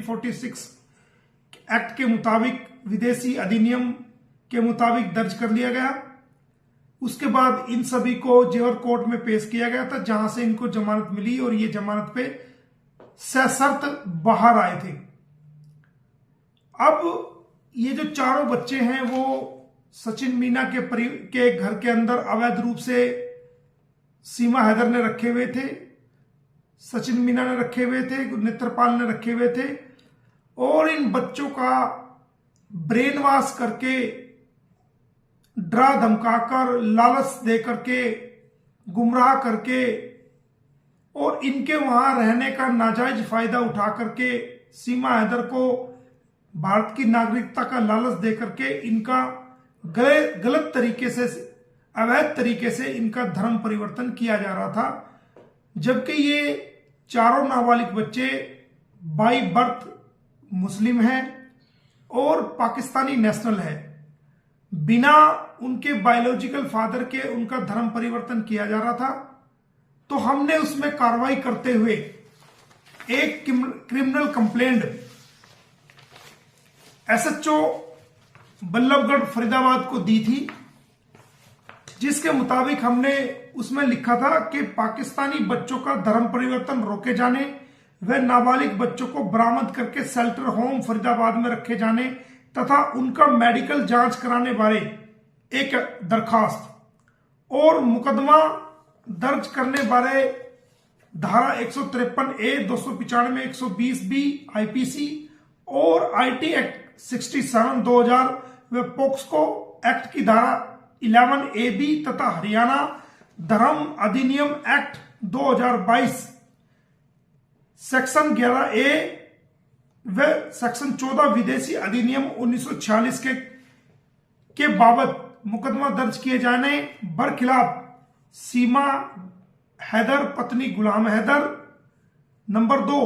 1946 act के मुताबिक, विदेशी अधिनियम के मुताबिक दर्ज कर लिया गया। उसके बाद इन सभी को जेवर कोर्ट में पेश किया गया था, जहां से इनको जमानत मिली और ये जमानत पे सशर्त बाहर आए थे। अब ये जो चारों बच्चे हैं वो सचिन मीना के घर के अंदर अवैध रूप से सीमा हैदर ने रखे हुए थे, सचिन मीना ने रखे हुए थे, नेत्रपाल ने रखे हुए थे, और इन बच्चों का ब्रेन वॉश करके, डरा धमकाकर, लालच दे करके, गुमराह करके और इनके वहां रहने का नाजायज फायदा उठा करके सीमा हैदर को भारत की नागरिकता का लालच दे करके इनका गलत तरीके से, अवैध तरीके से इनका धर्म परिवर्तन किया जा रहा था। जबकि ये चारों नाबालिग बच्चे बाई बर्थ मुस्लिम हैं और पाकिस्तानी नेशनल है। बिना उनके बायोलॉजिकल फादर के उनका धर्म परिवर्तन किया जा रहा था। तो हमने उसमें कार्रवाई करते हुए एक criminal complaint SHO Ballabhgarh Faridabad को दी थी, जिसके मुताबिक हमने उसमें लिखा था कि पाकिस्तानी बच्चों का धर्म परिवर्तन रोके जाने व नाबालिग बच्चों को बरामद करके शेल्टर होम फरीदाबाद में रखे जाने तथा उनका मेडिकल जांच कराने बारे एक दरखास्त और मुकदमा दर्ज करने बारे धारा 153A, 295, 120B आईपीसी और आईटी एक्ट 67 2000 व पोक्सको एक्ट की धारा 11AB तथा हरियाणा धर्म अधिनियम एक्ट 2022 सेक्शन 11A व सेक्शन 14 विदेशी अधिनियम 1946 के बाबत मुकदमा दर्ज किए जाने बरखिलाफ सीमा हैदर पत्नी गुलाम हैदर, नंबर 2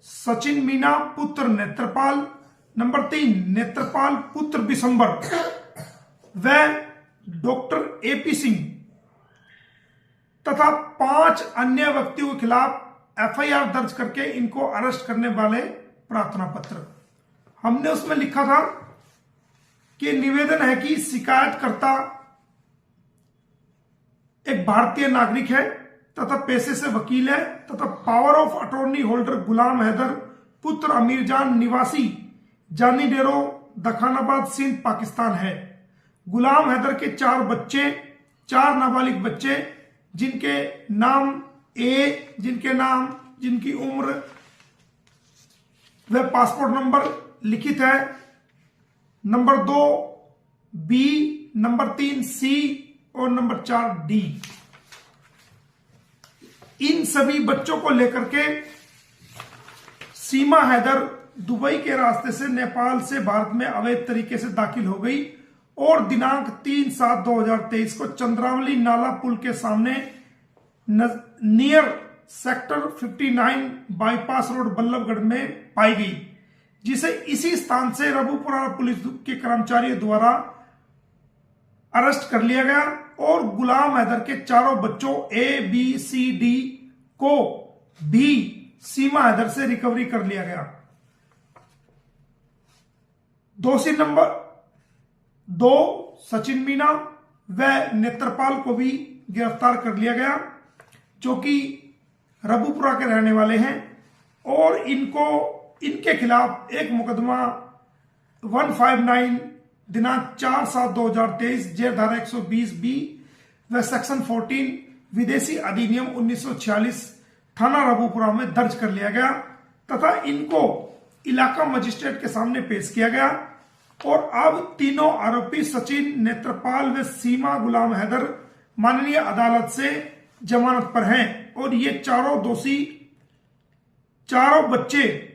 सचिन मीना पुत्र नेत्रपाल, नंबर 3 नेत्रपाल पुत्र बिशंबर व डॉक्टर एपी सिंह तथा 5 अन्य व्यक्तियों के खिलाफ एफआईआर दर्ज करके इनको अरेस्ट करने वाले प्रार्थना पत्र। हमने उसमें लिखा था कि निवेदन है कि शिकायतकर्ता एक भारतीय नागरिक है तथा पेशे से वकील है तथा पावर ऑफ अटॉर्नी होल्डर गुलाम हैदर पुत्र अमीर जान निवासी जानी डेरो दखानाबाद सिंध पाकिस्तान है। गुलाम हैदर के 4 बच्चे, 4 नाबालिग बच्चे जिनके नाम जिनकी उम्र व पासपोर्ट नंबर लिखित है, नंबर 2 बी, नंबर 3 सी और नंबर 4 डी। इन सभी बच्चों को लेकर के सीमा हैदर दुबई के रास्ते से नेपाल से भारत में अवैध तरीके से दाखिल हो गई और दिनांक 3/7/2023 को चंद्रावली नाला पुल के सामने near sector 59 bypass road Ballabhgarh में पाई गई, जिसे इसी स्थान से रबुपुरा पुलिस के कर्मचारियों द्वारा अरेस्ट कर लिया गया और गुलाम हैदर के चारों बच्चों ए, बी, सी, डी को भी सीमा हैदर से रिकवरी कर लिया गया। दोषी नंबर 2 सचिन मीना व नेत्रपाल को भी गिरफ्तार कर लिया गया, जो कि रबुपुरा के रहने वाले हैं और इनके खिलाफ एक मुकदमा 159 दिनांक 4/7/2023 जेल धारा 120B व सेक्शन 14 विदेशी अधिनियम 1946 थाना रबुपुरा में दर्ज कर लिया गया तथा इनको इलाका मजिस्ट्रेट के सामने पेश किया गया और अब तीनों आरोपी सचिन, नेत्रपाल व सीमा गुलाम हैदर माननीय अदालत से जमानत पर हैं और ये चारों दोषी, चारों बच्चे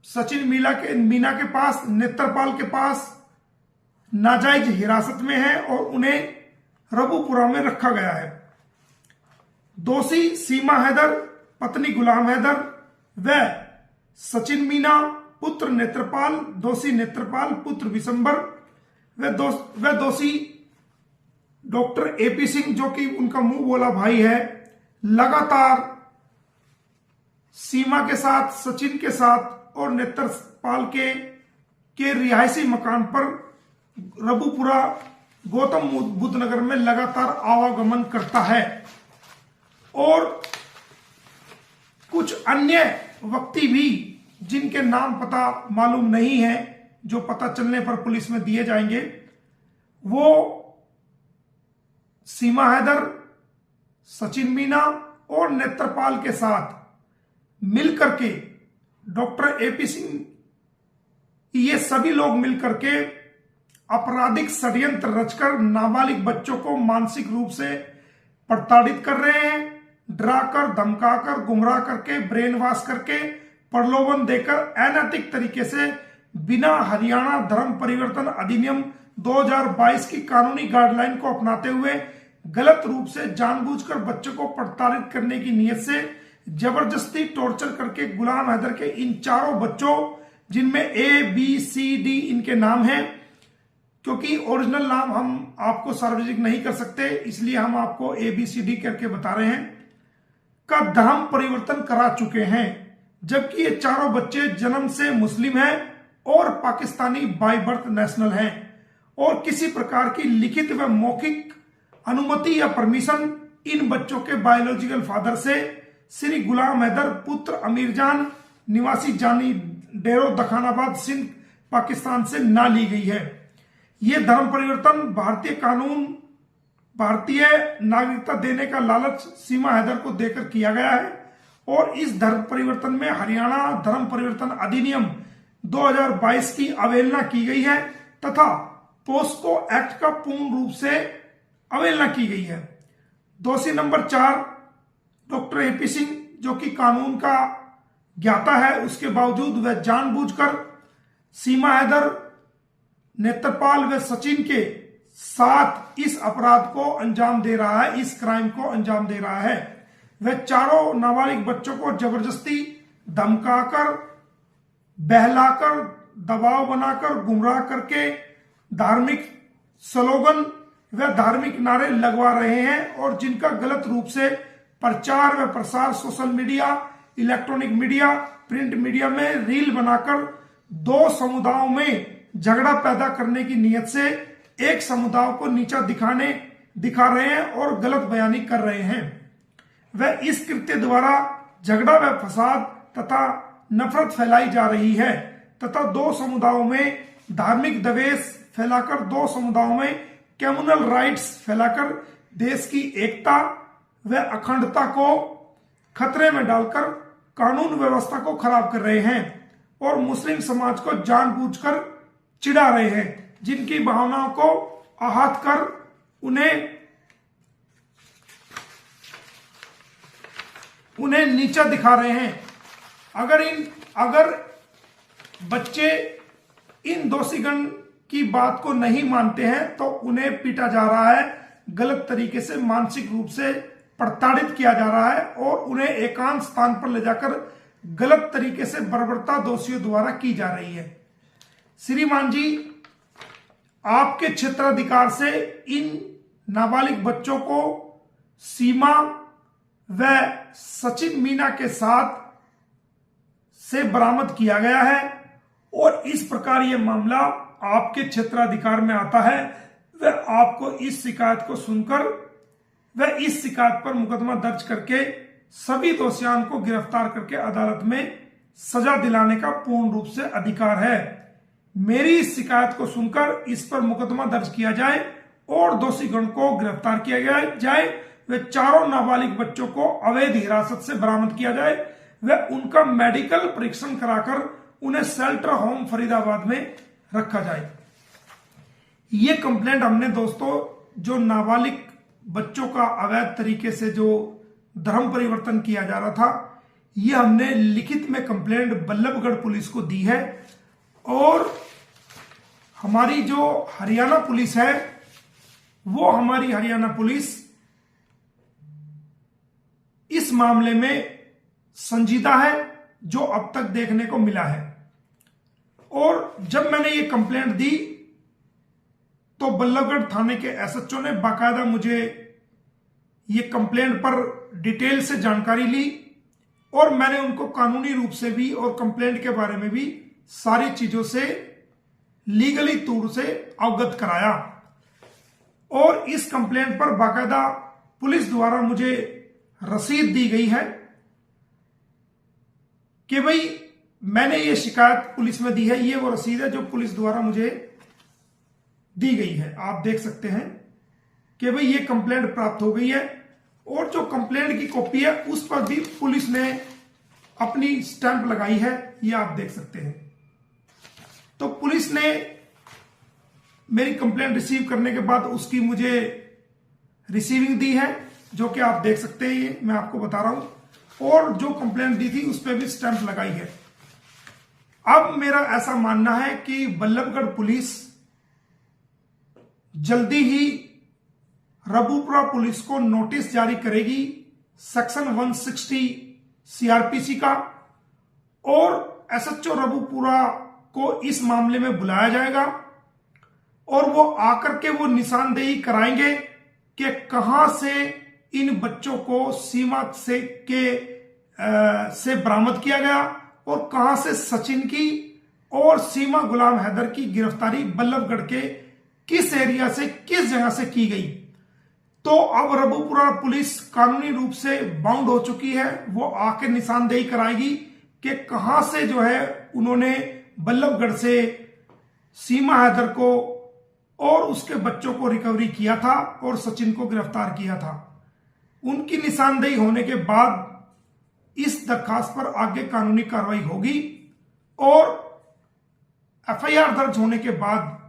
सचिन मीना के पास, नेत्रपाल के पास नाजायज हिरासत में है और उन्हें रबुपुरा में रखा गया है। दोषी सीमा हैदर पत्नी गुलाम हैदर व सचिन मीना पुत्र नेत्रपाल, दोषी नेत्रपाल पुत्र बिशंबर व दोषी डॉक्टर एपी सिंह, जो कि उनका मुंह बोला भाई है, लगातार सीमा के साथ, सचिन के साथ और नेत्रपाल के रिहायशी मकान पर रबुपुरा गौतम बुद्ध नगर में लगातार आवागमन करता है और कुछ अन्य व्यक्ति भी जिनके नाम पता मालूम नहीं है, जो पता चलने पर पुलिस में दिए जाएंगे, वो सीमा हैदर, सचिन मीना और नेत्रपाल के साथ मिलकर के डॉक्टर एपी सिंह, ये सभी लोग मिलकर के आपराधिक षड्यंत्र रचकर नाबालिग बच्चों को मानसिक रूप से प्रताड़ित कर रहे हैं। डराकर, धमकाकर, गुमराह करके, ब्रेन वॉश करके, प्रलोभन देकर अनैतिक तरीके से बिना हरियाणा धर्म परिवर्तन अधिनियम 2022 की कानूनी गाइडलाइन को अपनाते हुए गलत रूप से जानबूझकर बच्चों को प्रताड़ित करने की नीयत से जबरदस्ती टॉर्चर करके गुलाम हैदर के इन चारों बच्चों, जिनमें ABCD इनके नाम हैं, क्योंकि ओरिजिनल नाम हम आपको सार्वजनिक नहीं कर सकते, इसलिए हम आपको ABCD करके बता रहे हैं, का धर्म परिवर्तन करा चुके हैं। जबकि ये चारों बच्चे जन्म से मुस्लिम हैं और पाकिस्तानी बाय बर्थ नेशनल हैं और किसी प्रकार की लिखित व मौखिक अनुमति या परमिशन इन बच्चों के बायोलॉजिकल फादर से श्री गुलाम हैदर पुत्र अमीर जान निवासी जानी डेरो दखानाबाद सिंध पाकिस्तान से ना ली गई है। यह धर्म परिवर्तन भारतीय कानून, भारतीय नागरिकता देने का लालच सीमा हैदर को देकर किया गया है और इस धर्म परिवर्तन में हरियाणा धर्म परिवर्तन अधिनियम 2022 की अवहेलना की गई है तथा पोस्को एक्ट का पूर्ण रूप से अवहेलना की गई है। दोषी नंबर 4 डॉक्टर एपी सिंह, जो कि कानून का ज्ञाता है, उसके बावजूद वह जानबूझकर सीमा हैदर, नेत्रपाल व सचिन के साथ इस अपराध को अंजाम दे रहा है, इस क्राइम को अंजाम दे रहा है। वह चारों नाबालिग बच्चों को जबरदस्ती धमकाकर, बहलाकर, दबाव बनाकर, गुमराह करके धार्मिक स्लोगन व धार्मिक नारे लगवा रहे हैं और जिनका गलत रूप से प्रचार व प्रसार social media, electronic media, print media में रील बनाकर दो समुदायों में झगड़ा पैदा करने की नीयत से एक समुदाय को नीचा दिखा रहे हैं और गलत बयानी कर रहे हैं। वह इस कृत्य द्वारा झगड़ा व फसाद तथा नफरत फैलाई जा रही है तथा दो समुदायों में धार्मिक द्वेष फैलाकर, दो समुदायों में कम्युनल राइट्स फैलाकर देश की एकता व अखंडता को खतरे में डालकर कानून व्यवस्था को खराब कर रहे हैं और मुस्लिम समाज को जानबूझकर चिढ़ा रहे हैं, जिनकी भावनाओं को आहत कर उन्हें नीचा दिखा रहे हैं। अगर बच्चे इन दोषीगण की बात को नहीं मानते हैं तो उन्हें पीटा जा रहा है, गलत तरीके से मानसिक रूप से प्रताड़ित किया जा रहा है और उन्हें एकांत स्थान पर ले जाकर गलत तरीके से बर्बरता दोषियों द्वारा की जा रही है। श्रीमान जी, आपके क्षेत्राधिकार से इन नाबालिग बच्चों को सीमा व सचिन मीना के साथ से बरामद किया गया है और इस प्रकार यह मामला आपके क्षेत्राधिकार में आता है। वह आपको इस शिकायत को सुनकर वह इस शिकायत पर मुकदमा दर्ज करके सभी दोषियों को गिरफ्तार करके अदालत में सजा दिलाने का पूर्ण रूप से अधिकार है। मेरी इस शिकायत को सुनकर इस पर मुकदमा दर्ज किया जाए और दोषीगण को गिरफ्तार किया जाए। वे चारों नाबालिग बच्चों को अवैध हिरासत से बरामद किया जाए व उनका मेडिकल परीक्षण कराकर उन्हें शेल्टर होम फरीदाबाद में रखा जाए। ये कंप्लेंट हमने दोस्तों, जो नाबालिग बच्चों का अवैध तरीके से जो धर्म परिवर्तन किया जा रहा था, ये हमने लिखित में कंप्लेंट बल्लभगढ़ पुलिस को दी है और हमारी जो हरियाणा पुलिस है, वो हमारी हरियाणा पुलिस इस मामले में संजीदा है, जो अब तक देखने को मिला है। और जब मैंने ये कंप्लेंट दी तो बल्लभगढ़ थाने के एसएचओ ने बाकायदा मुझे ये कंप्लेंट पर डिटेल से जानकारी ली और मैंने उनको कानूनी रूप से भी और कंप्लेंट के बारे में भी सारी चीजों से लीगली तौर से अवगत कराया। और इस कंप्लेंट पर बाकायदा पुलिस द्वारा मुझे रसीद दी गई है कि भाई मैंने ये शिकायत पुलिस में दी है। ये वो रसीद है जो पुलिस द्वारा मुझे दी गई है। आप देख सकते हैं कि भाई ये कंप्लेंट प्राप्त हो गई है और जो कंप्लेंट की कॉपी है उस पर भी पुलिस ने अपनी स्टैंप लगाई है, ये आप देख सकते हैं। तो पुलिस ने मेरी कंप्लेंट रिसीव करने के बाद उसकी मुझे रिसीविंग दी है, जो कि आप देख सकते हैं, ये मैं आपको बता रहा हूं। और जो कंप्लेंट दी थी उस पर भी स्टैंप लगाई है। अब मेरा ऐसा मानना है कि बल्लभगढ़ पुलिस जल्दी ही रबूपुरा पुलिस को नोटिस जारी करेगी सेक्शन 160 सीआरपीसी का, और एसएचओ रबूपुरा को इस मामले में बुलाया जाएगा और वो आकर के वो निशानदेही कराएंगे कि कहां से इन बच्चों को सीमा से बरामद किया गया और कहां से सचिन की और सीमा गुलाम हैदर की गिरफ्तारी बल्लभगढ़ के किस एरिया से, किस जगह से की गई। तो अब रबूपुरा पुलिस कानूनी रूप से बाउंड हो चुकी है। वो आके निशानदेही कराएगी कि कहां से जो है उन्होंने बल्लभगढ़ से सीमा हैदर को और उसके बच्चों को रिकवरी किया था और सचिन को गिरफ्तार किया था। उनकी निशानदेही होने के बाद इस दरखास्त पर आगे कानूनी कार्रवाई होगी और एफआईआर दर्ज होने के बाद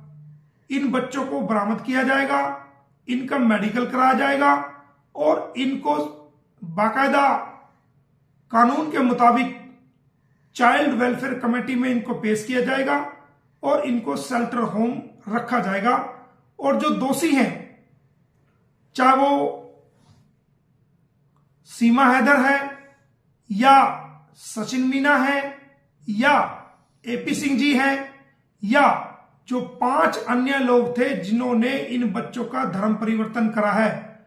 इन बच्चों को बरामद किया जाएगा, इनका मेडिकल कराया जाएगा और इनको बाकायदा कानून के मुताबिक चाइल्ड वेलफेयर कमेटी में इनको पेश किया जाएगा और इनको शेल्टर होम रखा जाएगा। और जो दोषी हैं, चाहे वो सीमा हैदर है या सचिन मीना है या एपी सिंह जी हैं या जो 5 अन्य लोग थे जिन्होंने इन बच्चों का धर्म परिवर्तन करा है,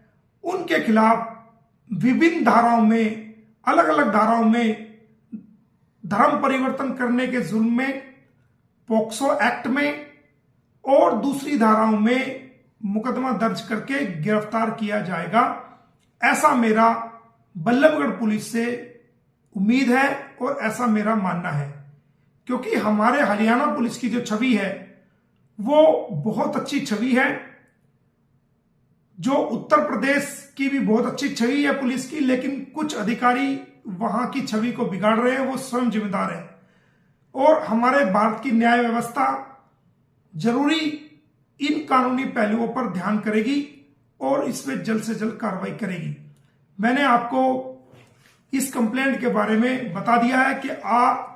उनके खिलाफ विभिन्न धाराओं में, अलग अलग धाराओं में धर्म परिवर्तन करने के जुर्म में पॉक्सो एक्ट में और दूसरी धाराओं में मुकदमा दर्ज करके गिरफ्तार किया जाएगा। ऐसा मेरा बल्लभगढ़ पुलिस से उम्मीद है और ऐसा मेरा मानना है, क्योंकि हमारे हरियाणा पुलिस की जो छवि है वो बहुत अच्छी छवि है। जो उत्तर प्रदेश की भी बहुत अच्छी छवि है पुलिस की, लेकिन कुछ अधिकारी वहां की छवि को बिगाड़ रहे हैं, वो स्वयं जिम्मेदार है। और हमारे भारत की न्याय व्यवस्था जरूरी इन कानूनी पहलुओं पर ध्यान करेगी और इस पर जल्द से जल्द कार्रवाई करेगी। मैंने आपको इस कंप्लेंट के बारे में बता दिया है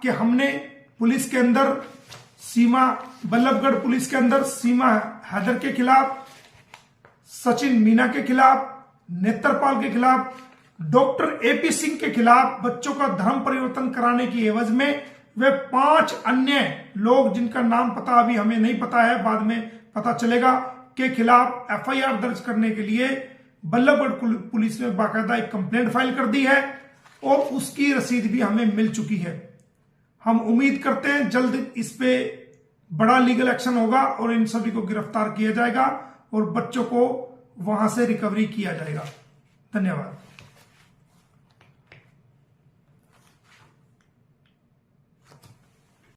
कि हमने पुलिस के अंदर बल्लभगढ़ पुलिस के अंदर सीमा हैदर के खिलाफ, सचिन मीना के खिलाफ, नेत्रपाल के खिलाफ, डॉक्टर एपी सिंह के खिलाफ बच्चों का धर्म परिवर्तन कराने की एवज में वे 5 अन्य लोग जिनका नाम पता अभी हमें नहीं पता है, बाद में पता चलेगा, के खिलाफ एफआईआर दर्ज करने के लिए बल्लभगढ़ पुलिस ने बाकायदा एक कंप्लेंट फाइल कर दी है और उसकी रसीद भी हमें मिल चुकी है। हम उम्मीद करते हैं जल्द इस पे बड़ा लीगल एक्शन होगा और इन सभी को गिरफ्तार किया जाएगा और बच्चों को वहां से रिकवरी किया जाएगा। धन्यवाद।